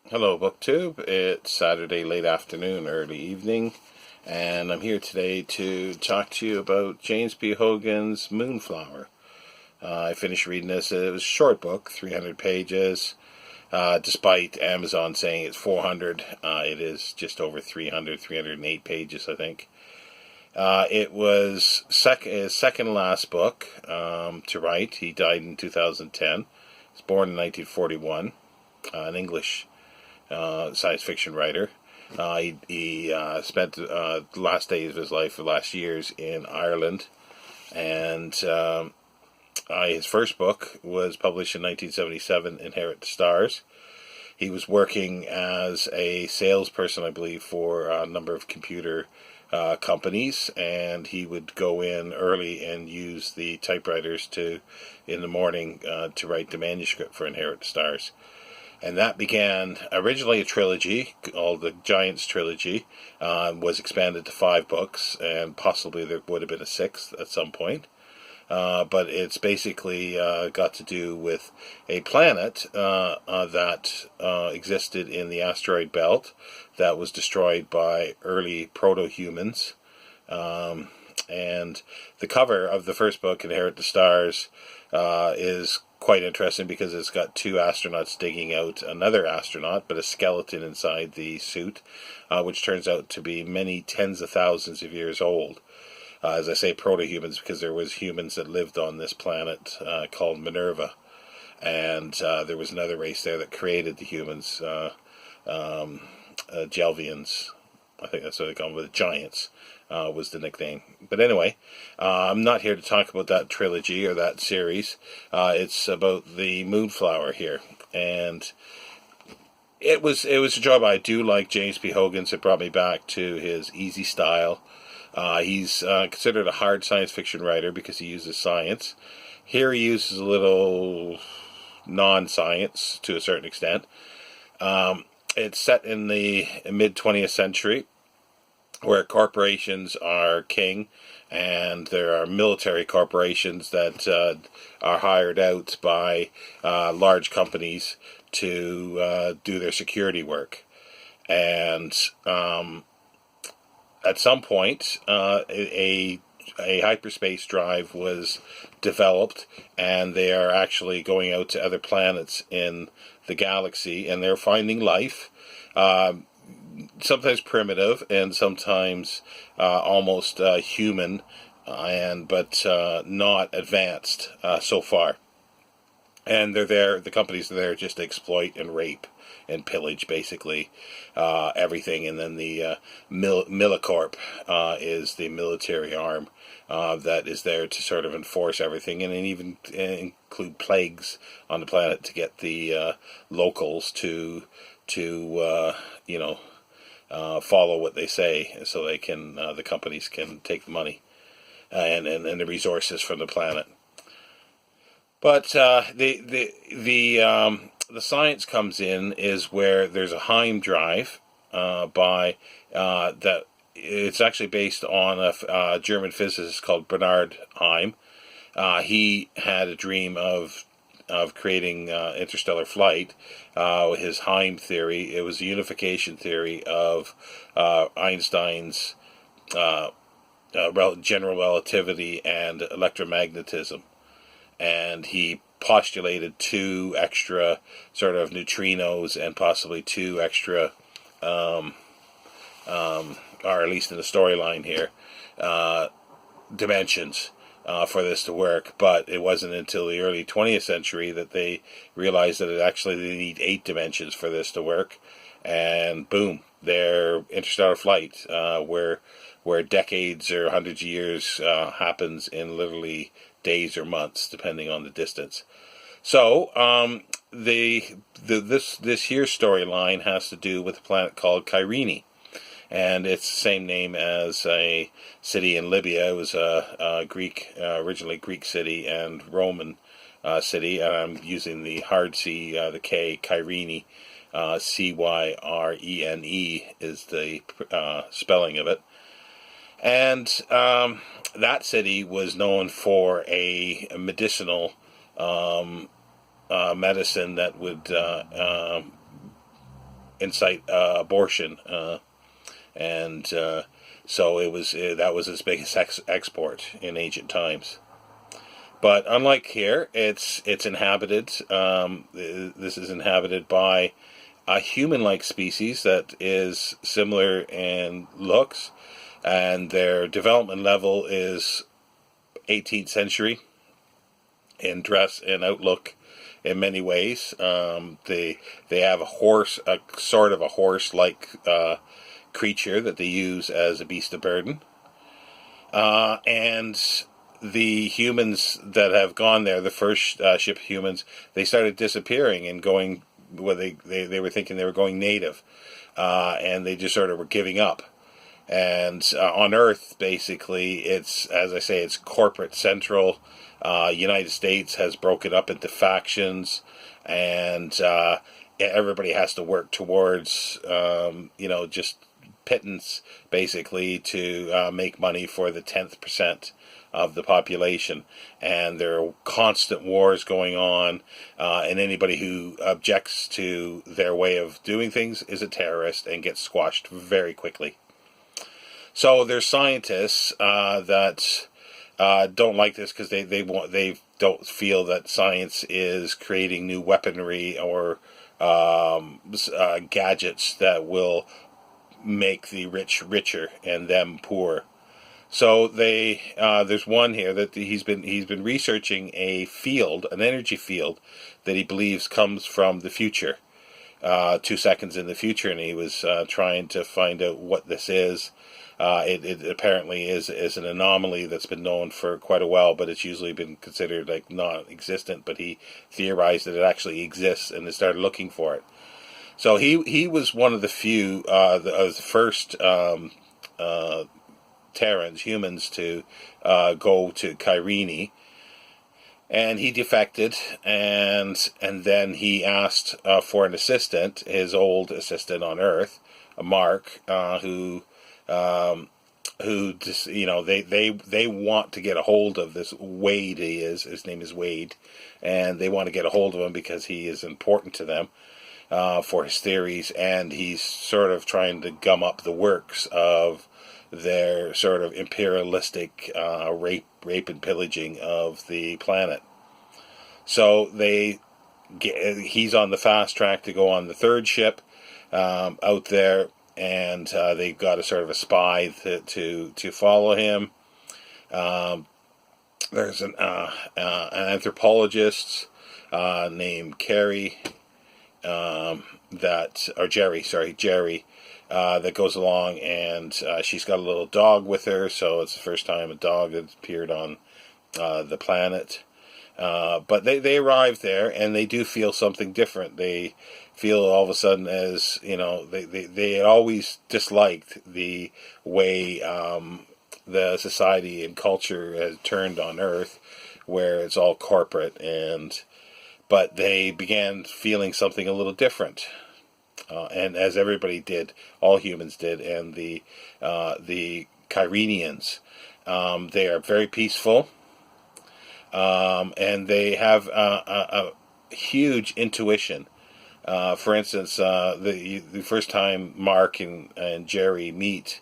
Hello, BookTube. It's Saturday late afternoon, early evening, and I'm here today to talk to you about James P. Hogan's Moonflower. I finished reading this. It was a short book, 300 pages. Despite Amazon saying it's 400, it is just over 300, 308 pages, I think. It was his second last book to write. He died in 2010. He was born in 1941, an English science fiction writer. He spent the last days of his life, the last years, in Ireland, and his first book was published in 1977, Inherit the Stars. He was working as a salesperson, I believe, for a number of computer companies, and he would go in early and use the typewriters in the morning to write the manuscript for Inherit the Stars. And that began originally a trilogy called the Giants Trilogy, was expanded to 5 books, and possibly there would have been a 6th at some point. But it's basically got to do with a planet that existed in the asteroid belt that was destroyed by early proto-humans. And the cover of the first book, Inherit the Stars, is quite interesting because it's got 2 astronauts digging out another astronaut, but a skeleton inside the suit, which turns out to be many tens of thousands of years old. As I say, proto-humans, because there was humans that lived on this planet called Minerva, and there was another race there that created the humans, Gelvians. I think that's what they call them, the Giants. Was the nickname. But anyway, I'm not here to talk about that trilogy or that series. It's about the Moonflower here. And it was a job. I do like James P. Hogan's. It brought me back to his easy style. He's considered a hard science fiction writer because he uses science. Here he uses a little non-science to a certain extent. It's set in the mid-20th century, where corporations are king, and there are military corporations that are hired out by large companies to do their security work. And at some point, a hyperspace drive was developed, and they are actually going out to other planets in the galaxy, and they're finding life. Sometimes primitive and sometimes almost human, but not advanced so far. And they're there. The companies are there just to exploit and rape and pillage, basically everything. And then the Millicorp is the military arm that is there to sort of enforce everything, and even include plagues on the planet to get the locals to follow what they say, so they can the companies can take the money and the resources from the planet. But the science comes in is where there's a Heim drive that it's actually based on a German physicist called Bernard Heim. He had a dream of creating interstellar flight. His Heim theory, it was a unification theory of Einstein's general relativity and electromagnetism. And he postulated 2 extra sort of neutrinos and possibly 2 extra, or at least in the storyline here, dimensions for this to work. But it wasn't until the early 20th century that they realized that they need 8 dimensions for this to work. And boom, their interstellar flight, where decades or hundreds of years happens in literally days or months, depending on the distance. So this here storyline has to do with a planet called Kyrene. And it's the same name as a city in Libya. It was a originally Greek city and Roman city. And I'm using the hard C, the K, Kyrene, Cyrene is the spelling of it. And that city was known for a medicinal medicine that would incite abortion, and so that was its biggest export in ancient times. But unlike here, it's inhabited. This is inhabited by a human-like species that is similar in looks, and their development level is 18th century in dress and outlook in many ways. They have a sort of a horse-like creature that they use as a beast of burden, and the humans that have gone there, the first ship humans, they started disappearing and going where they were thinking they were going native, and they just sort of were giving up. And on Earth, basically, it's, as I say, it's corporate central. United States has broken up into factions, and everybody has to work towards, just pittance, basically, to make money for the 10th percent of the population. And there are constant wars going on, and anybody who objects to their way of doing things is a terrorist and gets squashed very quickly. So there's scientists that don't like this because they don't feel that science is creating new weaponry or gadgets that will make the rich richer and them poor. So there's one here that he's been researching an energy field that he believes comes from the future, 2 seconds in the future, and he was trying to find out what this is. It apparently is an anomaly that's been known for quite a while, but it's usually been considered like non-existent. But he theorized that it actually exists, and they started looking for it. So he was one of the few, the first Terrans, humans, to go to Kyrene, and he defected, and then he asked for an assistant, his old assistant on Earth, Mark, who just, they want to get a hold of this Wade. His name is Wade, and they want to get a hold of him because he is important to them for his theories, and he's sort of trying to gum up the works of their sort of imperialistic rape and pillaging of the planet. So he's on the fast track to go on the third ship out there, and they've got a sort of a spy to follow him. There's an anthropologist named Jerry, that goes along, and she's got a little dog with her, so it's the first time a dog has appeared on the planet. But they arrive there, and they do feel something different. They feel all of a sudden, as they had always disliked the way the society and culture has turned on Earth, where it's all corporate, but they began feeling something a little different. And as everybody did, all humans did, and the Kyrenians, they are very peaceful, and they have a huge intuition. For instance, the first time Mark and Jerry meet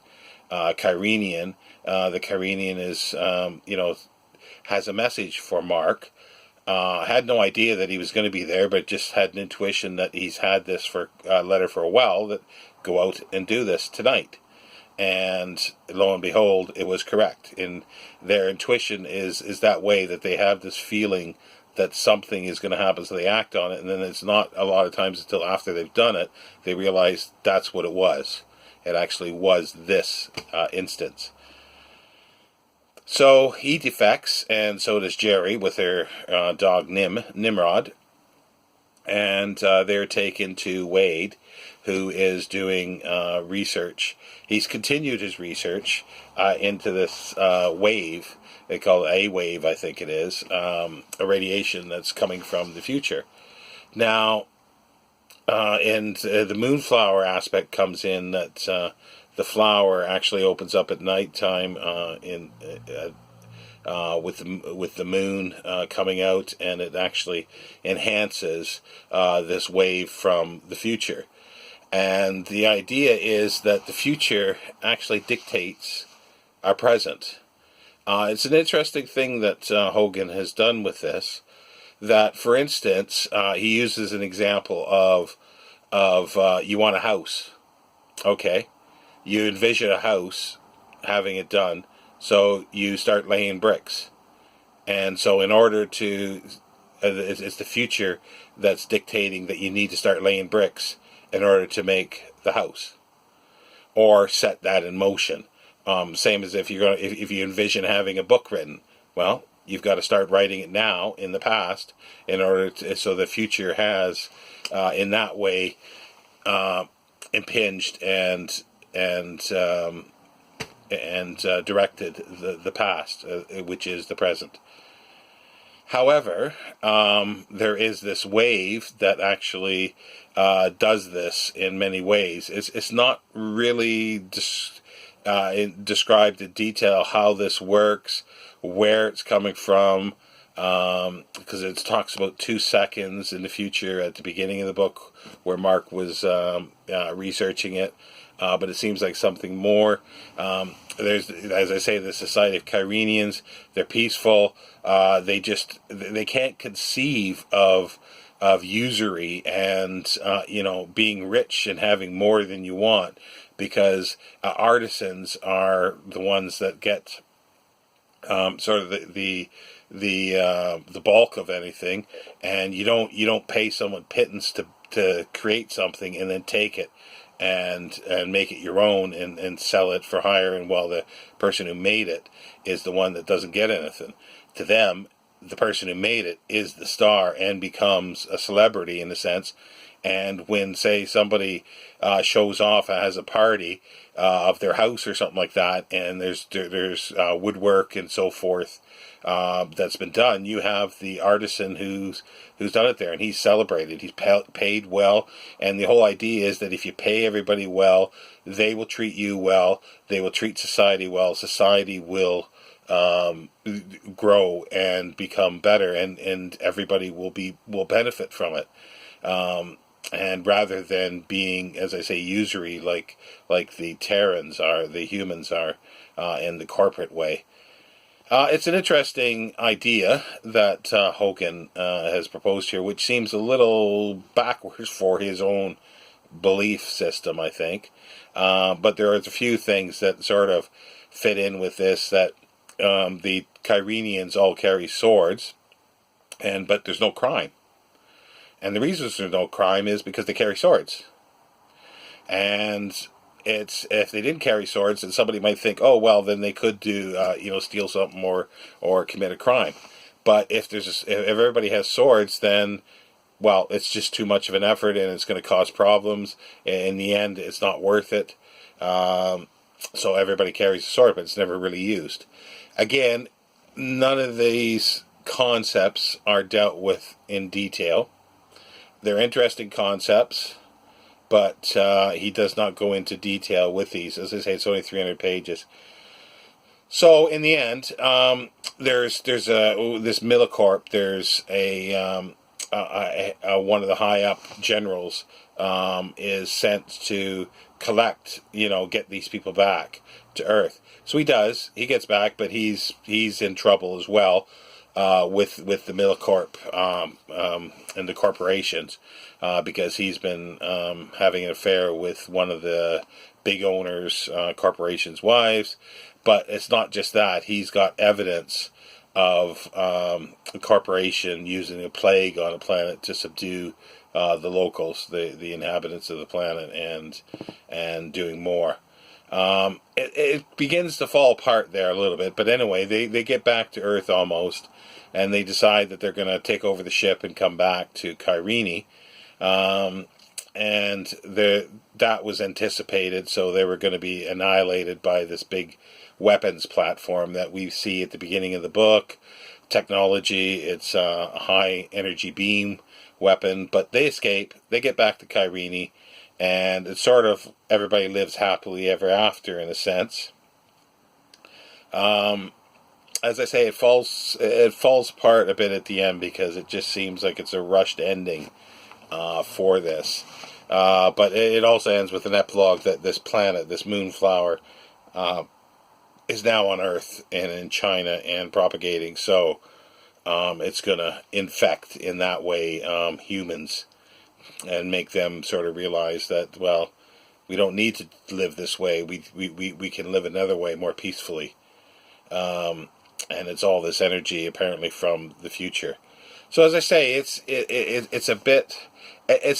Kyrenian, the Kyrenian is has a message for Mark. Had no idea that he was going to be there, but just had an intuition that he's had this letter for a while, that go out and do this tonight. And lo and behold, it was correct. And their intuition is that way, that they have this feeling that something is going to happen, so they act on it, and then it's not a lot of times until after they've done it, they realize that's what it was. It actually was this instance. So he defects, and so does Jerry with her dog Nimrod, and they're taken to Wade, who is doing research. He's continued his research into this wave. They call it a wave, I think it is, a radiation that's coming from the future. Now, and the moonflower aspect comes in, that the flower actually opens up at nighttime with the moon coming out, and it actually enhances this wave from the future. And the idea is that the future actually dictates our present. It's an interesting thing that Hogan has done with this. That, for instance, he uses an example of you want a house. Okay, you envision a house, having it done, so you start laying bricks. And so in order to, it's the future that's dictating that you need to start laying bricks in order to make the house, or set that in motion. Same as if if you envision having a book written. Well, you've got to start writing it now in the past in order to, so the future has, in that way, impinged and directed the past, which is the present. However, there is this wave that actually does this in many ways. It's not really described in detail how this works, where it's coming from, because it talks about 2 seconds in the future at the beginning of the book where Mark was researching it. But it seems like something more. There's, as I say, the Society of Kyrenians. They're peaceful. They can't conceive of usury and being rich and having more than you want, because artisans are the ones that get sort of the bulk of anything, and you don't pay someone pittance to create something and then take it and make it your own and sell it for higher, and while the person who made it is the one that doesn't get anything. To them, the person who made it is the star and becomes a celebrity in a sense. And when, say, somebody shows off, has a party of their house or something like that, and there's woodwork and so forth that's been done, you have the artisan who's done it there, and he's celebrated. He's paid well, and the whole idea is that if you pay everybody well, they will treat you well. They will treat society well. Society will grow and become better, and everybody will benefit from it. And rather than being, as I say, usury like the Terrans are, the humans are, in the corporate way. It's an interesting idea that Hogan has proposed here, which seems a little backwards for his own belief system, I think. But there are a few things that sort of fit in with this, that the Kyrenians all carry swords, but there's no crime. And the reason there's no crime is because they carry swords. And if they didn't carry swords, then somebody might think, oh, well, then they could do, steal something or commit a crime. But if everybody has swords, then, well, it's just too much of an effort, and it's going to cause problems. In the end, it's not worth it. So everybody carries a sword, but it's never really used. Again, none of these concepts are dealt with in detail. They're interesting concepts, but he does not go into detail with these. As I say, it's only 300 pages. So in the end, there's this Millicorp. There's a one of the high up generals is sent to collect, get these people back to Earth. So he does. He gets back, but he's in trouble as well. With the Millicorp and the corporations, because he's been having an affair with one of the big owners' corporation's wives. But it's not just that. He's got evidence of a corporation using a plague on a planet to subdue the locals, the inhabitants of the planet, and doing more. It begins to fall apart there a little bit, but anyway, they get back to Earth almost, and they decide that they're going to take over the ship and come back to Kyrene, and that was anticipated, so they were going to be annihilated by this big weapons platform that we see at the beginning of the book. Technology, it's a high energy beam weapon, but they escape, they get back to Kyrene, and it's sort of everybody lives happily ever after in a sense. As I say, it falls apart a bit at the end because it just seems like it's a rushed ending for this. But it also ends with an epilogue that this planet, this moonflower, is now on Earth and in China and propagating. So it's going to infect in that way humans and make them sort of realize that, well, we don't need to live this way. We can live another way more peacefully. And it's all this energy apparently from the future. So as I say, it's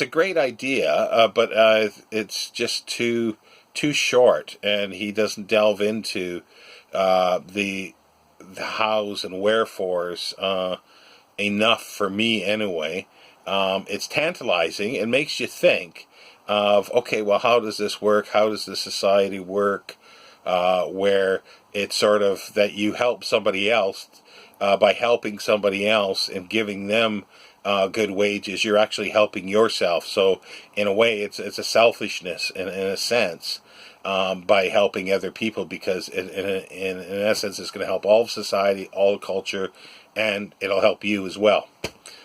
a great idea, but it's just too short, and he doesn't delve into the hows and wherefores enough for me anyway. It's tantalizing. It makes you think of, okay, well, how does this work? How does the society work? Where it's sort of that you help somebody else by helping somebody else and giving them good wages, you're actually helping yourself. So in a way, it's a selfishness in a sense by helping other people, because in essence, it's going to help all of society, all culture, and it'll help you as well.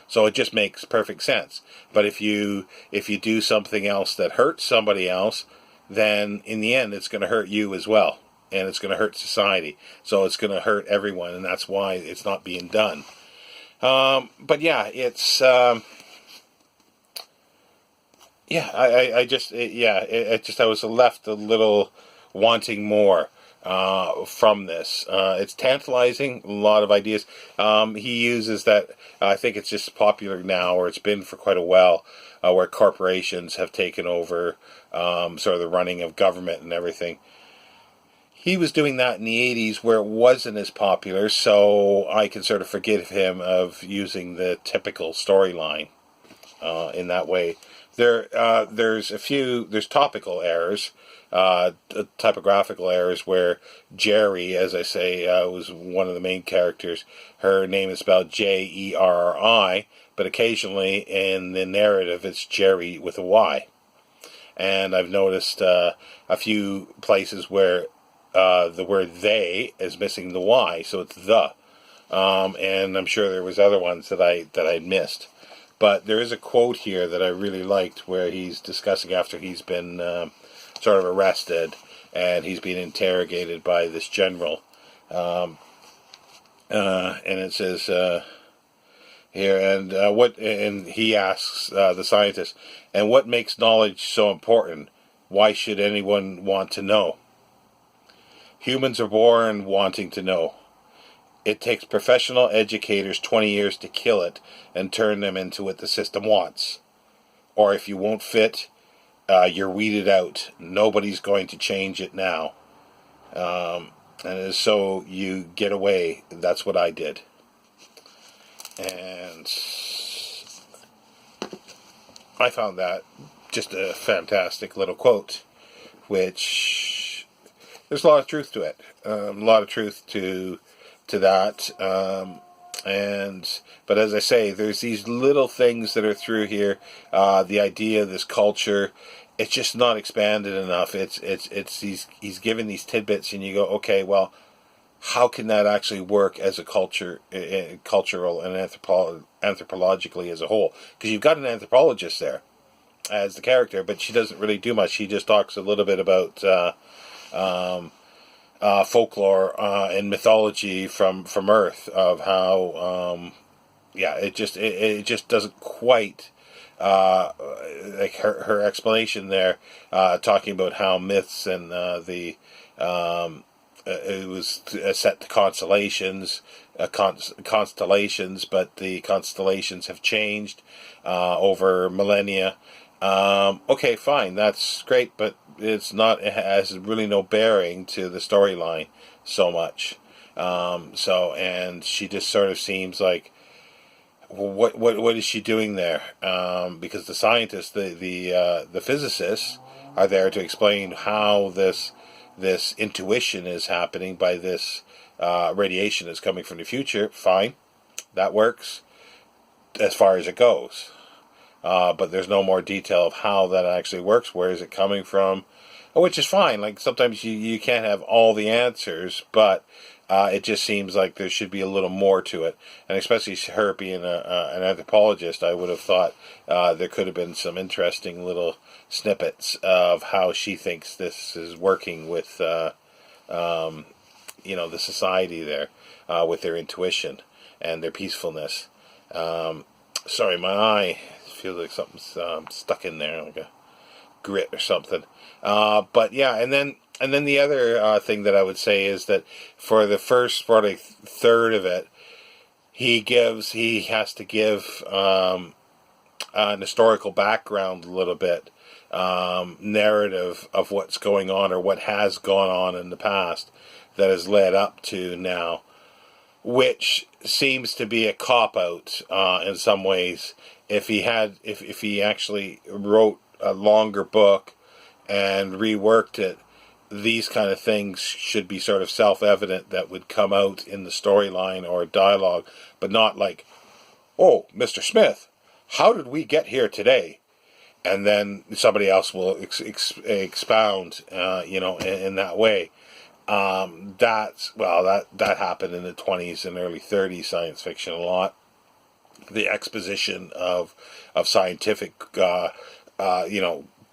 So it just makes perfect sense. But if you do something else that hurts somebody else, then in the end, it's going to hurt you as well. And it's going to hurt society. So it's going to hurt everyone, and that's why it's not being done. But yeah, it's... I was left a little wanting more from this. It's tantalizing, a lot of ideas. He uses that, I think it's just popular now, or it's been for quite a while, where corporations have taken over sort of the running of government and everything. He was doing that in the 80s where it wasn't as popular, so I can sort of forgive him of using the typical storyline in that way. There's topical errors, typographical errors, where Jerry, as I say, was one of the main characters. Her name is spelled Jerri, but occasionally in the narrative it's Jerry with a Y. And I've noticed a few places where the word they is missing the Y, so it's the. And I'm sure there was other ones that I'd missed. But there is a quote here that I really liked where he's discussing after he's been sort of arrested and he's being interrogated by this general. And it says here, and he asks the scientist, and what makes knowledge so important? Why should anyone want to know? Humans are born wanting to know. It takes professional educators 20 years to kill it and turn them into what the system wants. Or if you won't fit, you're weeded out. Nobody's going to change it now. And so you get away. That's what I did. And I found that just a fantastic little quote, which there's a lot of truth to it. A lot of truth to that. But as I say, there's these little things that are through here. The idea of this culture, it's just not expanded enough. He's given these tidbits, and you go, okay, well, how can that actually work as a culture, cultural and anthropologically as a whole? Because you've got an anthropologist there as the character, but she doesn't really do much. She just talks a little bit about folklore and mythology from Earth, of how it just doesn't quite like her explanation there, talking about how myths and it was set to constellations, but the constellations have changed over millennia. Okay, fine, that's great, but it has really no bearing to the storyline so much. And she just sort of seems like, what is she doing there? Because the scientists, the physicists, are there to explain how this intuition is happening by this radiation that's coming from the future. Fine, that works as far as it goes. But there's no more detail of how that actually works. Where is it coming from? Which is fine. Like, sometimes you can't have all the answers, but It just seems like there should be a little more to it, and especially her being an anthropologist, I would have thought there could have been some interesting little snippets of how she thinks this is working with, the society there, with their intuition and their peacefulness. Sorry, my eye feels like something's stuck in there, like a grit or something. But yeah, and then the other thing that I would say is that for the first probably third of it, he has to give an historical background a little bit, narrative of what's going on or what has gone on in the past that has led up to now, which seems to be a cop-out in some ways. If he actually wrote a longer book and reworked it, these kind of things should be sort of self-evident that would come out in the storyline or dialogue, but not like, oh, Mr. Smith, how did we get here today? And then somebody else will expound, in that way. That happened in the 20s and early 30s science fiction a lot. The exposition of scientific,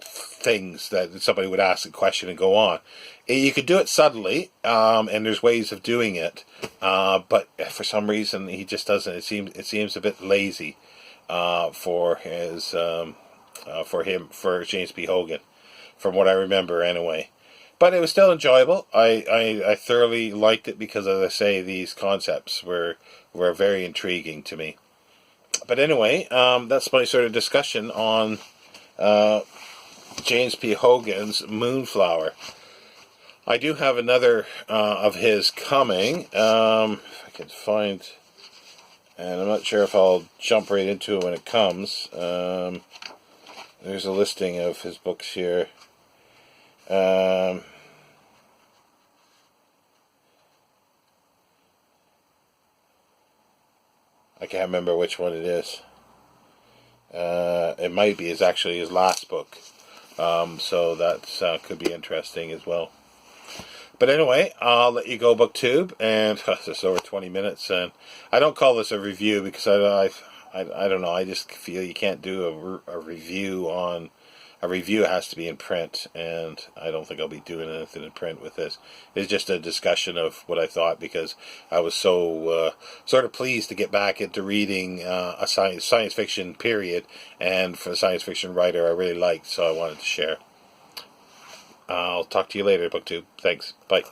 things that somebody would ask a question and go on. You could do it subtly, and there's ways of doing it, but for some reason he just doesn't. It seems a bit lazy for James P. Hogan, from what I remember anyway. But it was still enjoyable. I thoroughly liked it because, as I say, these concepts were very intriguing to me. But anyway, that's my sort of discussion on James P. Hogan's Moonflower. I do have another of his coming, if I can find, and I'm not sure if I'll jump right into it when it comes. There's a listing of his books here. I can't remember which one it is. It might be actually his last book. So that could be interesting as well. But anyway, I'll let you go, BookTube, and it's over 20 minutes, and I don't call this a review because I don't know, I just feel you can't do a review on... A review has to be in print, and I don't think I'll be doing anything in print with this. It's just a discussion of what I thought, because I was so sort of pleased to get back into reading a science fiction period, and for a science fiction writer I really liked, so I wanted to share. I'll talk to you later, BookTube. Thanks. Bye.